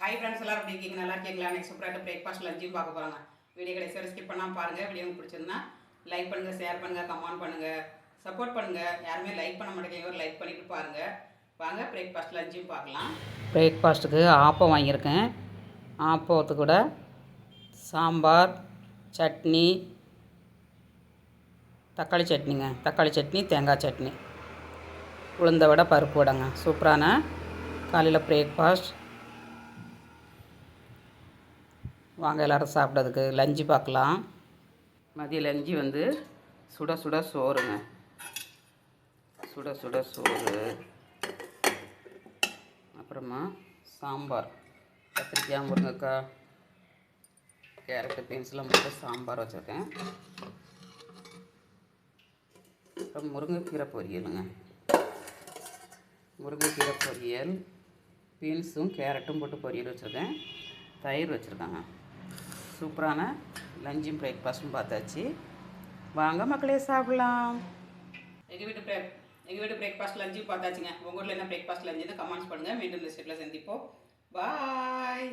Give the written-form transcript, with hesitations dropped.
Hi friends, எல்லாரும் எப்படி இருக்கீங்க? நல்லா இருக்கீங்களா? நெக்ஸ்ட் சூப்பராக பிரேக்ஃபாஸ்ட் லஞ்சும் பார்க்க போகிறாங்க. வீடியோ கடைசி ஸ்கிப் பண்ணாமல் பாருங்கள். வீடியோ உங்களுக்கு பிடிச்சிருந்தா லைக் பண்ணுங்கள், ஷேர் பண்ணுங்கள், கமெண்ட் பண்ணுங்கள், சப்போர்ட் பண்ணுங்கள். யாருமே லைக் பண்ண மாட்டேங்க, ஒரு லைக் பண்ணிவிட்டு பாருங்கள். வாங்க பிரேக்ஃபாஸ்ட் லஞ்சும் பார்க்கலாம். பிரேக்ஃபாஸ்ட்டுக்கு ஆப்பம் வாங்கியிருக்கேன். ஆப்பத்து கூட சாம்பார், சட்னி, தக்காளி சட்னிங்க. தக்காளி சட்னி, தேங்காய் சட்னி, உளுந்த வடை, பருப்பு வடைங்க. சூப்பரான காலையில் பிரேக்ஃபாஸ்ட். வாங்க எல்லோரும் சாப்பிட்றதுக்கு லஞ்சு பார்க்கலாம். மதிய லஞ்சு வந்து சுட சுட சோறுங்க. சுட சுட சோறு, அப்புறமா சாம்பார், கத்திரிக்காய், முருங்கைக்காய், கேரட்டு, பீன்ஸ்லாம் போட்டு சாம்பார் வச்சுருக்கேன். அப்புறம் முருங்கைக்கீரை பொரியலுங்க. முருங்கைக்கீரை பொரியல், பீன்ஸும் கேரட்டும் போட்டு பொரியல் வச்சுருக்கேன். தயிர் வச்சுருக்காங்க. சூப்பரான லஞ்சும் பிரேக்ஃபாஸ்ட்டும் பார்த்தாச்சு. வாங்க மக்களே சாப்பிட்லாம். எங்கள் வீட்டு பிரேக்ஃபாஸ்ட் லஞ்சும் பார்த்தாச்சுங்க. உங்கள் ஊரில் என்ன பிரேக்ஃபாஸ்ட் லஞ்சுன்னு கமெண்ட்ஸ் பண்ணுங்கள். மீண்டும் இந்த ஸ்டெப்பில் சந்திப்போம். பாய்.